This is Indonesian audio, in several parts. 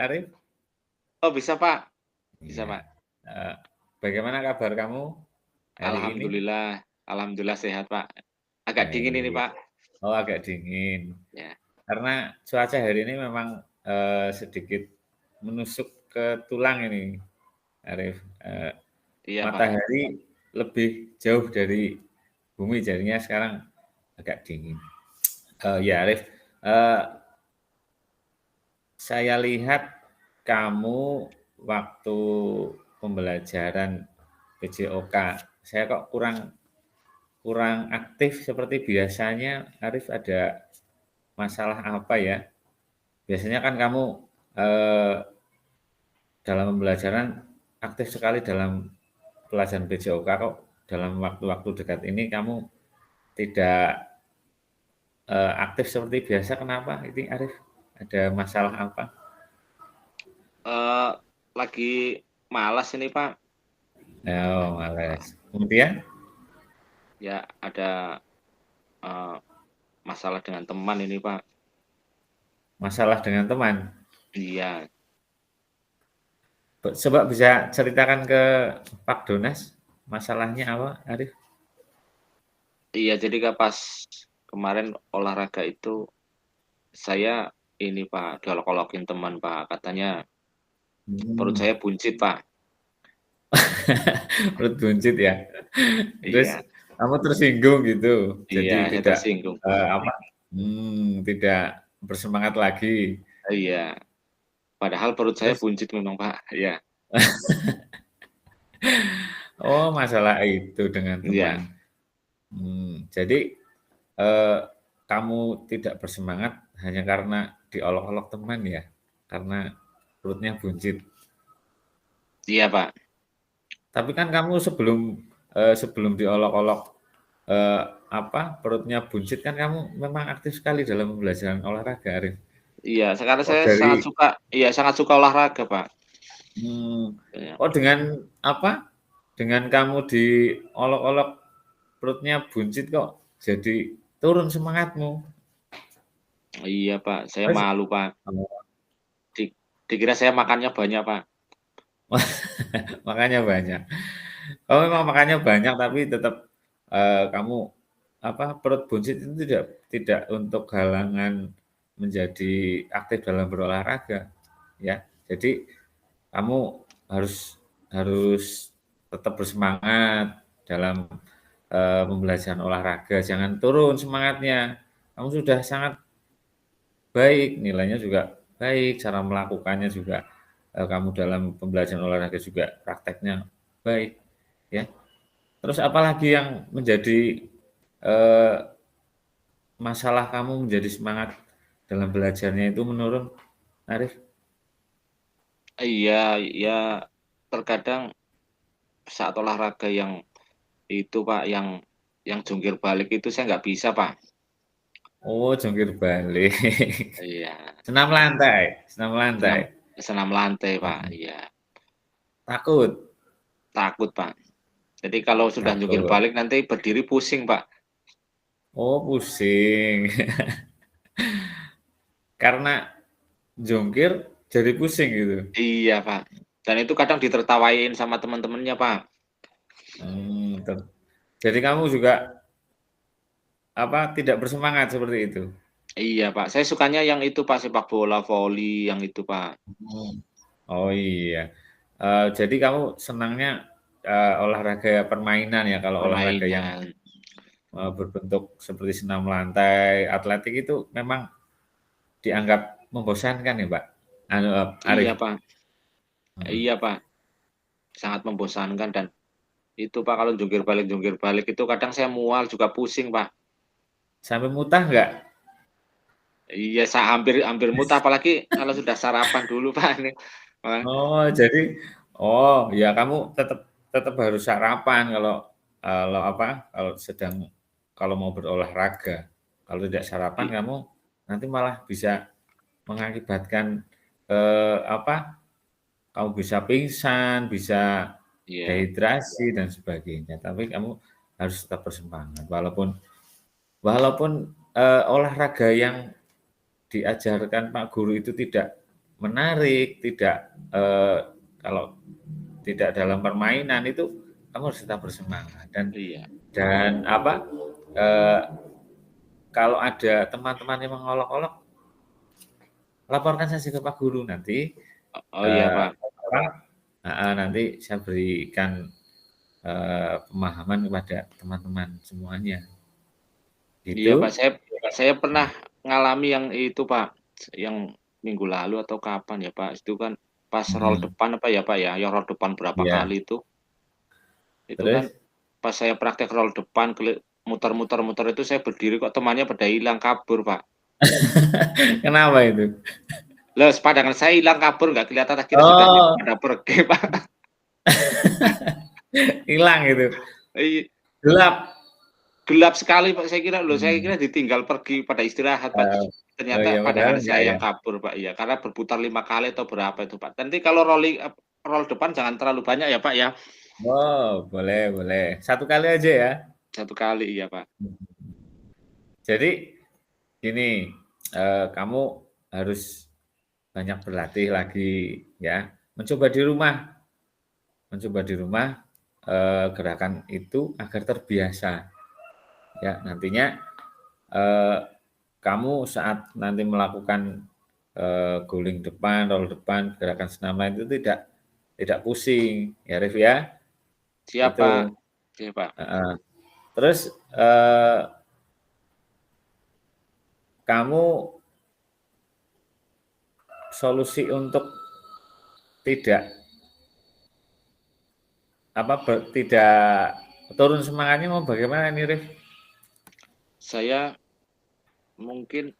Arif? Oh bisa Pak, bisa Iya. Pak. Eee, Bagaimana kabar kamu hari ini? Alhamdulillah, alhamdulillah sehat Pak. Agak dingin ini Baik. Pak. Oh, agak dingin. Ya, Karena cuaca hari ini memang, sedikit menusuk ke tulang ini, Arif. iya Pak. Matahari lebih jauh dari bumi, jadinya sekarang agak dingin. Ya, Arif, eee, saya lihat kamu waktu pembelajaran PJOK, saya kok kurang kurang aktif seperti biasanya. Arif, ada masalah apa ya? Biasanya kan kamu, eee, dalam pembelajaran aktif sekali dalam pelajaran PJOK, kok dalam waktu-waktu dekat ini kamu tidak, aktif seperti biasa, kenapa ini Arif? Ada masalah apa? Eee, Lagi malas ini Pak. Oh, males. Kemudian Ya ada, eee, masalah dengan teman ini Pak. masalah dengan teman. Iya, Coba bisa ceritakan ke Pak Donas, masalahnya apa, Arif? iya jadi Kak pas kemarin olahraga itu saya ini Pak, diolok-olokin teman Pak, katanya perut Hmm. saya buncit Pak. Perut buncit ya? Terus Iya, kamu tersinggung gitu, iya jadi saya tidak, tersinggung. apa, tidak bersemangat lagi. Iya, padahal perut saya Terus buncit memang Pak, iya, oh, masalah itu dengan iya. teman. Jadi, eee, kamu tidak bersemangat hanya karena diolok-olok teman ya? Karena perutnya buncit. Iya Pak. Tapi kan kamu sebelum diolok-olok, eee, perutnya buncit kan kamu memang aktif sekali dalam pembelajaran olahraga, Arif. Iya, sekarang Kok saya dari sangat suka iya, sangat suka olahraga, Pak. mmm, Iya. kok dengan kamu diolok-olok perutnya buncit kok jadi turun semangatmu? Iya, Pak, saya Terus malu, Pak. oh, Di Dikira saya makannya banyak, Pak. makannya banyak. Kamu memang makannya banyak tapi tetap, kamu, perut buncit itu tidak tidak untuk halangan menjadi aktif dalam berolahraga, ya. Jadi kamu harus harus tetap bersemangat dalam, pembelajaran olahraga, jangan turun semangatnya. Kamu sudah sangat baik, nilainya juga baik, cara melakukannya juga, kamu dalam pembelajaran olahraga juga prakteknya baik, ya. Terus apalagi yang menjadi, eee, masalah kamu menjadi semangat dalam belajarnya itu menurun, Arif? Iya, ya terkadang saat olahraga yang itu, Pak, yang jungkir balik itu saya nggak bisa, Pak. Oh, jungkir balik. Iya, Senam lantai senam senam lantai? senam lantai, Pak, Mhm. iya. Takut? Takut, Pak. Jadi kalau sudah jungkir Takut. balik nanti berdiri pusing, Pak. Oh, pusing. Karena jungkir jadi pusing gitu? Iya, Pak. Dan itu kadang ditertawain sama teman-temannya, Pak. Ter jadi kamu juga, tidak bersemangat seperti itu? Iya, Pak. Saya sukanya yang itu, Pak, sepak bola, voli, yang itu, Pak. Oh. Oh, iya. Jadi kamu senangnya, olahraga permainan ya, kalau olahraga yang, Permainan. berbentuk seperti senam lantai, atletik itu memang dianggap membosankan ya, Mbak? Arif? Iya, Pak. Mhm. Iya, Pak. Sangat membosankan dan itu, Pak, kalau jungkir balik itu kadang saya mual juga pusing, Pak. Sampai muntah nggak? Iya, hampir hampir muntah apalagi kalau sudah sarapan dulu, Pak, ini. Wah, Oh, jadi ya kamu tetap tetap harus sarapan kalau kalau kalau mau berolahraga. Kalau tidak sarapan i kamu nanti malah bisa mengakibatkan, kamu bisa pingsan, bisa iya dehidrasi dan sebagainya. Tapi kamu harus tetap bersemangat walaupun walaupun, olahraga yang diajarkan Pak Guru itu tidak menarik, tidak kalau tidak dalam permainan itu kamu harus tetap bersemangat Iya. dan apa eh, kalau ada teman-teman yang mengolok-olok, laporkan saja ke Pak Guru nanti. Oh iya Pak. Apa, nanti saya berikan pemahaman kepada teman-teman semuanya. Iya Pak, Gitu. saya pernah ngalami yang itu Pak, yang minggu lalu atau kapan ya Pak, itu kan pas roll Hmm, depan apa ya Pak ya, yang roll depan berapa ya. kali itu kan Terus pas saya praktek roll depan muter-muter itu saya berdiri kok temannya pada hilang kabur Pak. kenapa itu? Lah pandangan saya hilang kabur nggak kelihatan akhirnya sudah Oh, pada pergi Pak. hilang itu. Iya, Gelap. gelap sekali Pak, saya Hmm. kira ditinggal pergi pada istirahat Pak, Oh, oh ternyata ya padahal pandangan enggak saya ya. yang kabur Pak, iya, karena berputar 5 kali atau berapa itu Pak. Nanti kalau roll depan jangan terlalu banyak ya Pak ya, Oh, boleh, boleh. Satu kali aja ya. 1 kali, iya Pak. Jadi gini, kamu harus banyak berlatih lagi ya. Mencoba di rumah gerakan itu agar terbiasa. Ya, nantinya eh, kamu saat nanti melakukan guling depan, roll depan, gerakan senam lain itu tidak pusing, ya Rif ya. Siap Pak, Itu. iya Pak. Terus kamu solusi untuk tidak tidak turun semangatnya mau bagaimana nih Rif? Saya mungkin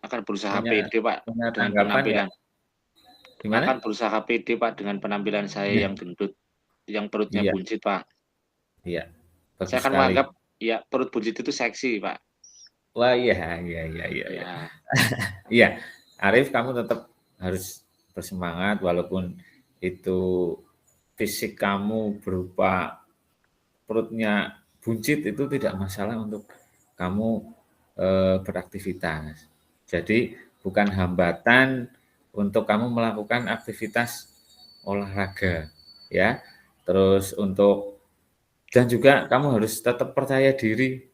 akan berusaha Punya pede Pak, punya dengan tanggapan ya? penampilan akan Gimana? berusaha pede Pak, dengan penampilan saya Iya, yang gendut, yang perutnya iya, buncit Pak. iya. Saya Bagus akan sekali. menganggap, ya perut buncit itu seksi Pak. Wah, iya, iya, iya, iya, iya. Ya, Iya, Arif kamu tetap harus bersemangat walaupun itu fisik kamu berupa perutnya buncit itu tidak masalah untuk kamu beraktivitas. Jadi bukan hambatan untuk kamu melakukan aktivitas olahraga ya. Terus untuk dan juga kamu harus tetap percaya diri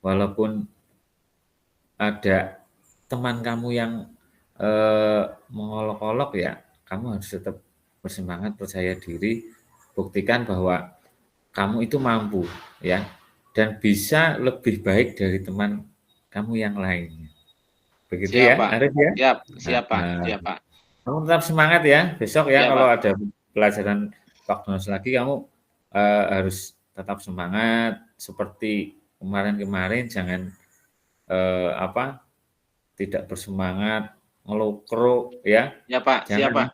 walaupun ada teman kamu yang mengolok-olok ya, kamu harus tetap bersemangat, percaya diri, buktikan bahwa kamu itu mampu ya dan bisa lebih baik dari teman kamu yang lainnya. Begitu siap ya, Pak. Arif ya? Siap Nah, siap Pak siap Pak. kamu tetap semangat ya. Besok ya Iya kalau Pak. ada pelajaran prognos lagi kamu harus tetap semangat seperti kemarin-kemarin jangan apa tidak bersemangat, ngelukruk ya. Iya Pak, siap Jangan Pak.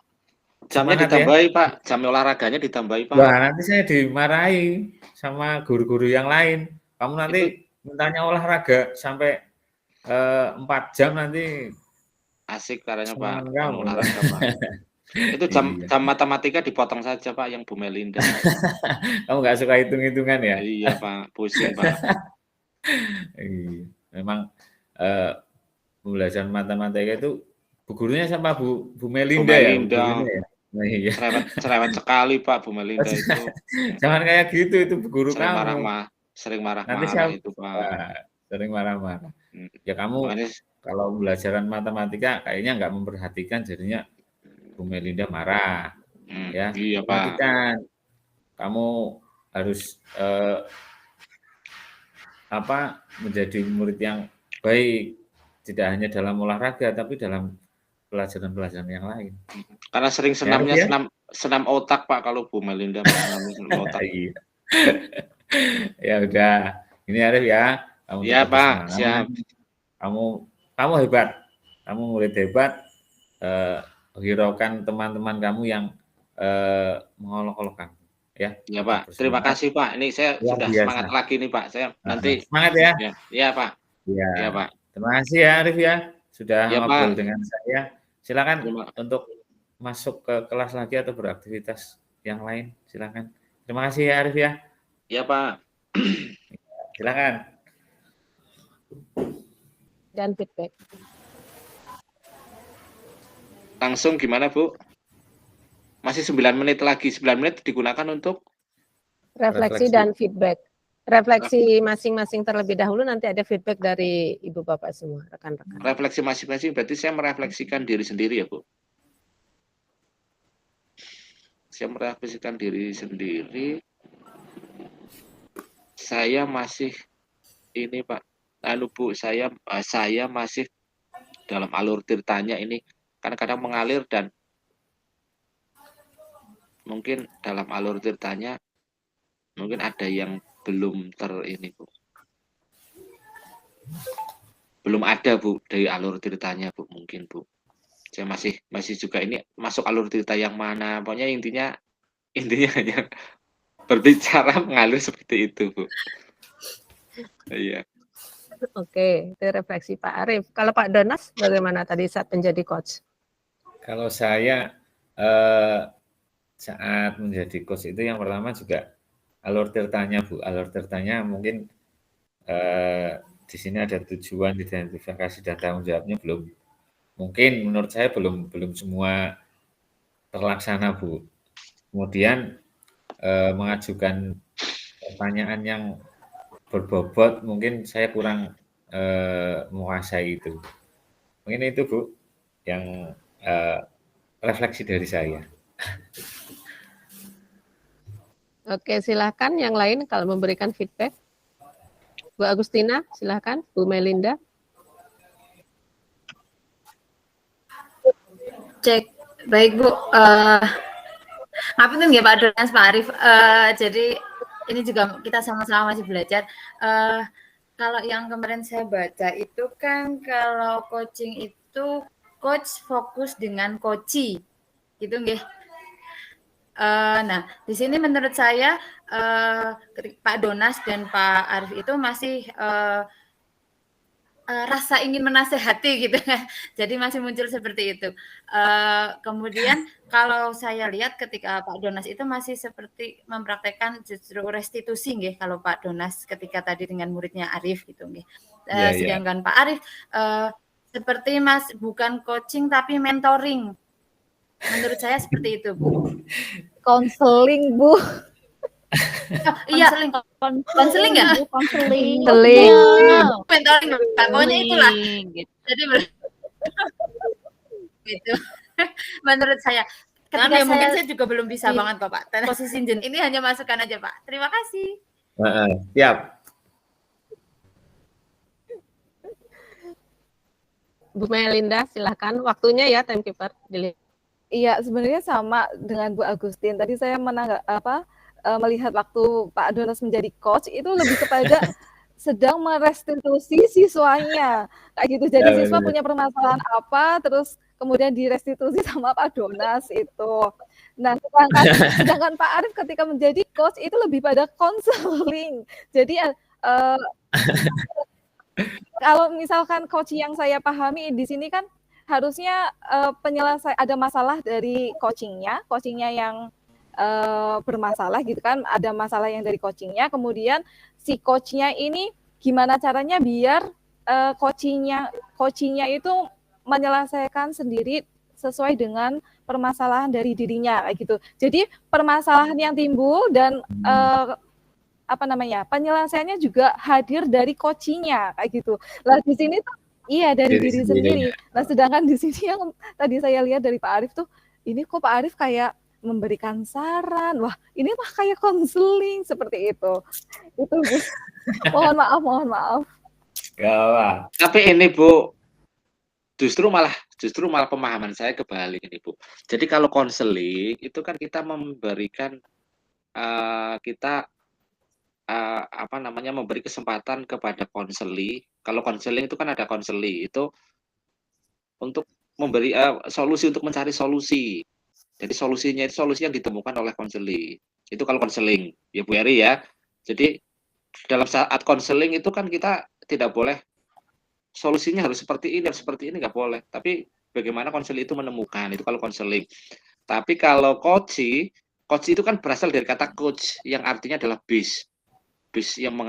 Jamnya semangat ya. ditambahi Pak, jam olahraganya ditambahi Pak. Wah, nanti saya dimarahi sama guru-guru yang lain. Kamu nanti Itu mintanya olahraga sampai 4 jam nanti asik caranya Pak, senang kalau kamu. olahraga Pak. Itu jam Iya. jam matematika dipotong saja Pak, yang Bu Melinda. Kamu nggak suka hitung-hitungan ya? Iya Pak, pusing Pak. Iya. Memang eh, pembelajaran matematika itu bu gurunya sama Bu Bu Melinda ya, bu Melinda, gurunya ya. Nah, iya. cerewet cerewet sekali Pak Bu Melinda itu. Jangan kayak gitu itu bu guru Sering kamu. marah-marah sering Nanti marah-marah saya itu Pak. wah, sering marah-marah. Mhm, Ya kamu makanya kalau pembelajaran matematika kayaknya nggak memperhatikan jadinya Bu Melinda marah ya. iya Pak. Perhatikan, kamu harus apa menjadi murid yang baik, tidak hanya dalam olahraga tapi dalam pelajaran-pelajaran yang lain. Karena sering Ya, Arif senamnya ya? senam senam otak Pak, kalau Bu Melinda Pak, senamnya senam otak. Iya. Ya udah, ini Arif ya, kamu Iya tetap Pak, bersemangat, siap. kamu kamu hebat, kamu murid hebat, eh, hiraukan teman-teman kamu yang mengolok-olok kamu, ya, Iya tetap Pak, terima bersemangat, kasih Pak, ini saya luar sudah biasa. semangat lagi nih Pak, saya nanti Semangat ya. ya iya Pak Ya, iya Pak terima kasih ya Arif ya, sudah iya ngobrol Pak, dengan saya. Silakan terima untuk masuk ke kelas lagi atau beraktivitas yang lain, silakan. Terima kasih ya Arif ya, iya Pak. silakan. Dan feedback. Langsung gimana, Bu? Masih 9 menit lagi. 9 menit digunakan untuk refleksi dan feedback. Refleksi masing-masing terlebih dahulu, nanti ada feedback dari Ibu Bapak semua, rekan-rekan. refleksi masing-masing, berarti saya merefleksikan diri sendiri ya, Bu? Saya merefleksikan diri sendiri. Saya masih ini, Pak. Bu, saya masih dalam alur tirtanya ini. Kadang-kadang mengalir dan mungkin dalam alur tirtanya mungkin ada yang belum ini, Bu. Belum ada, Bu, dari alur ceritanya, Bu, mungkin, Bu. Saya masih juga ini masuk alur cerita yang mana. Pokoknya intinya hanya berbicara mengalir seperti itu, Bu. Iya. Oke, itu refleksi Pak Arief. Kalau Pak Donas bagaimana tadi saat menjadi coach? Kalau saya saat menjadi coach itu yang pertama juga alur tirtanya, Bu. Alur tirtanya mungkin di sini ada tujuan, identifikasi dan tanggung jawabnya belum. Mungkin menurut saya belum semua terlaksana, Bu. Kemudian mengajukan pertanyaan yang berbobot, mungkin saya kurang menguasai itu. Mungkin itu, Bu, yang refleksi dari saya. Oke, silakan yang lain kalau memberikan feedback. Bu Agustina, silakan. Bu Melinda. Cek, baik Bu. Ngapain ya Pak Donas, Pak Arief. Jadi ini juga kita sama-sama masih belajar. Kalau yang kemarin saya baca itu kan kalau coaching itu coach fokus dengan coachee, gitu nggih. Nah, di sini menurut saya Pak Donas dan Pak Arief itu masih rasa ingin menasehati gitu kan, jadi masih muncul seperti itu. Kemudian kalau saya lihat ketika Pak Donas itu masih seperti mempraktekkan justru restitusi nggih, kalau Pak Donas ketika tadi dengan muridnya Arief gitu nggih. Sedangkan Pak Arief seperti bukan coaching tapi mentoring. Menurut saya seperti itu, Bu. Konseling, Bu. Iya, konseling ya? Konseling. Mentoring, pokoknya itulah. Jadi gitu. Menurut saya. Ketika mungkin saya juga belum bisa banget kok, Pak. Posisi ini hanya masukan aja, Pak. Terima kasih. Siap. Bu Melinda, silakan. Waktunya ya, timekeeper. Iya, sebenarnya sama dengan Bu Agustin. Tadi saya melihat waktu Pak Donas menjadi coach itu lebih kepada sedang merestitusi siswanya kayak gitu. Jadi siswa punya permasalahan apa, terus kemudian direstitusi sama Pak Donas itu. Nah, sedangkan Pak Arief ketika menjadi coach itu lebih pada konseling. Jadi kalau misalkan coach yang saya pahami di sini kan harusnya ada masalah dari coachingnya yang bermasalah gitu kan, ada masalah yang dari coachingnya, kemudian si coachnya ini gimana caranya biar coachingnya itu menyelesaikan sendiri sesuai dengan permasalahan dari dirinya kayak gitu. Jadi permasalahan yang timbul dan penyelesaiannya juga hadir dari coachingnya kayak gitu. Lah di sini tuh iya dari diri sendiri. Nah sedangkan di sini yang tadi saya lihat dari Pak Arief tuh, ini kok Pak Arief kayak memberikan saran, wah ini mah kayak konseling seperti itu. Itu Bu. Mohon maaf. Gak. Tapi ini Bu, justru malah pemahaman saya kebalik ini Bu. Jadi kalau konseling itu kan kita memberikan memberi kesempatan kepada konseli. Kalau konseling itu kan ada konseli itu untuk memberi solusi, untuk mencari solusi. Jadi solusi yang ditemukan oleh konseli. Itu kalau konseling, ya Bu Eri ya. Jadi dalam saat konseling itu kan kita tidak boleh solusinya harus seperti ini nggak boleh. Tapi bagaimana konseli itu menemukan, itu kalau konseling. Tapi kalau coach itu kan berasal dari kata coach yang artinya adalah base yang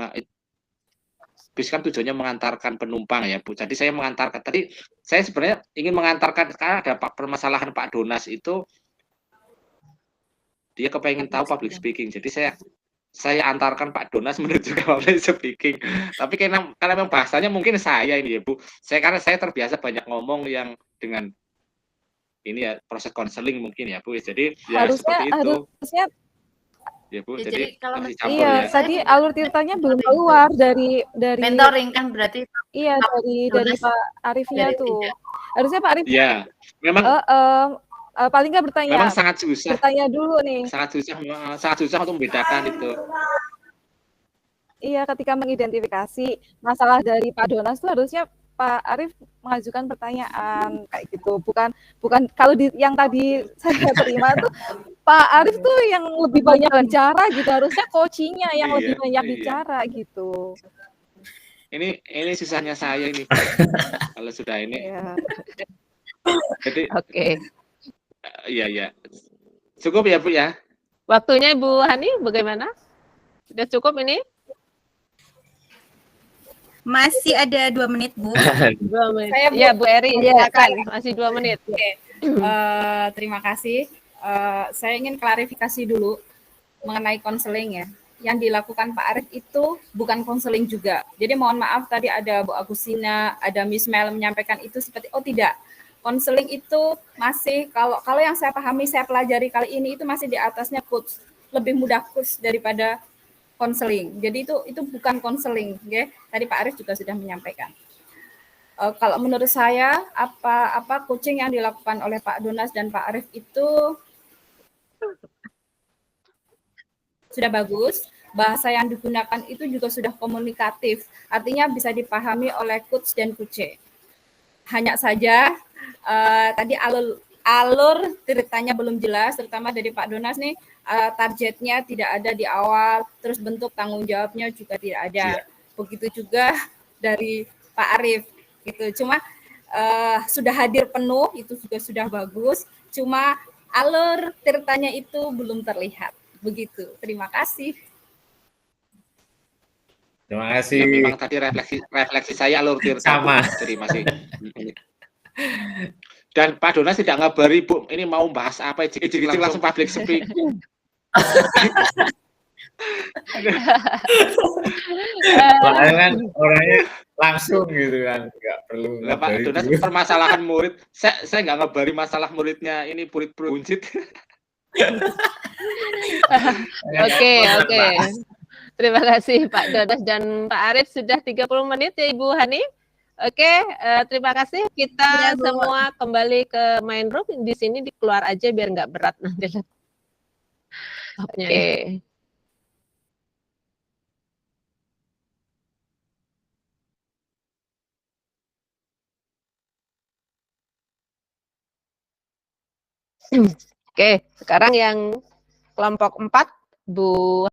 bis kan tujuannya mengantarkan penumpang ya Bu. Jadi saya mengantarkan tadi saya sebenarnya ingin mengantarkan karena ada permasalahan Pak Donas itu dia kepengen tahu public speaking. Jadi saya antarkan Pak Donas menuju ke public speaking. Tapi karena memang bahasanya mungkin saya ini ya Bu. Karena saya terbiasa banyak ngomong yang dengan ini ya proses konseling mungkin ya Bu. Jadi ya seperti itu. Harusnya Ya Bu, Ya, jadi kalau masih campur iya, ya. tadi alur ceritanya belum keluar dari mentoring kan berarti iya dari Pak Arifnya dari tuh. tidak. Harusnya Pak Arif Iya, memang paling nggak bertanya. memang sangat susah. Bertanya dulu nih. Sangat susah untuk membedakan itu. Iya, ketika mengidentifikasi masalah dari Pak Donas tuh harusnya Pak Arif mengajukan pertanyaan kayak gitu. Bukan kalau yang tadi saya terima tuh Pak Arif tuh yang lebih banyak bicara gitu. Harusnya coachingnya yang lebih banyak bicara gitu. Ini susahnya saya ini. Kalau sudah ini. Iya. Jadi Oke. Iya. Cukup ya Bu ya. Waktunya Ibu Hani bagaimana? Sudah cukup ini? Masih ada 2 menit, Bu. 2 menit. Saya, Bu. Iya, Bu Eri, silakan. Masih 2 menit. Oke. Terima kasih. Saya ingin klarifikasi dulu mengenai konseling ya. Yang dilakukan Pak Arif itu bukan konseling juga. Jadi mohon maaf tadi ada Bu Agustina, ada Miss Mel menyampaikan itu seperti tidak. Konseling itu masih kalau yang saya pahami, saya pelajari kali ini itu masih di atasnya coach. Lebih mudah coach daripada konseling. Jadi itu bukan konseling, ya. Tadi Pak Arif juga sudah menyampaikan. Kalau menurut saya apa coaching yang dilakukan oleh Pak Donas dan Pak Arif itu sudah bagus. Bahasa yang digunakan itu juga sudah komunikatif. Artinya bisa dipahami oleh coach dan coach. Hanya saja tadi alur ceritanya belum jelas, terutama dari Pak Donas nih. Targetnya tidak ada di awal, terus bentuk tanggung jawabnya juga tidak ada. Begitu juga dari Pak Arif gitu. Cuma sudah hadir penuh itu juga sudah bagus. Cuma alur ceritanya itu belum terlihat. Begitu. Terima kasih. Terima kasih. Ya, memang tadi refleksi saya alur cerita Sama. Jadi masih. Dan Pak Donas tidak ngabari Bu, ini mau bahas apa? Jadi langsung public speaking. Soalnya kan orangnya langsung gitu kan, nggak perlu Pak Donas permasalahan murid. Saya nggak ngabari masalah muridnya ini murid buncit. Oke. Terima kasih Pak Donas dan Pak Arif, sudah 30 menit ya Ibu Hani. Oke, terima kasih. Kita semua kembali ke main room. Di sini dikeluar aja biar nggak berat nanti. Oke. Oke, sekarang yang kelompok 4, Bu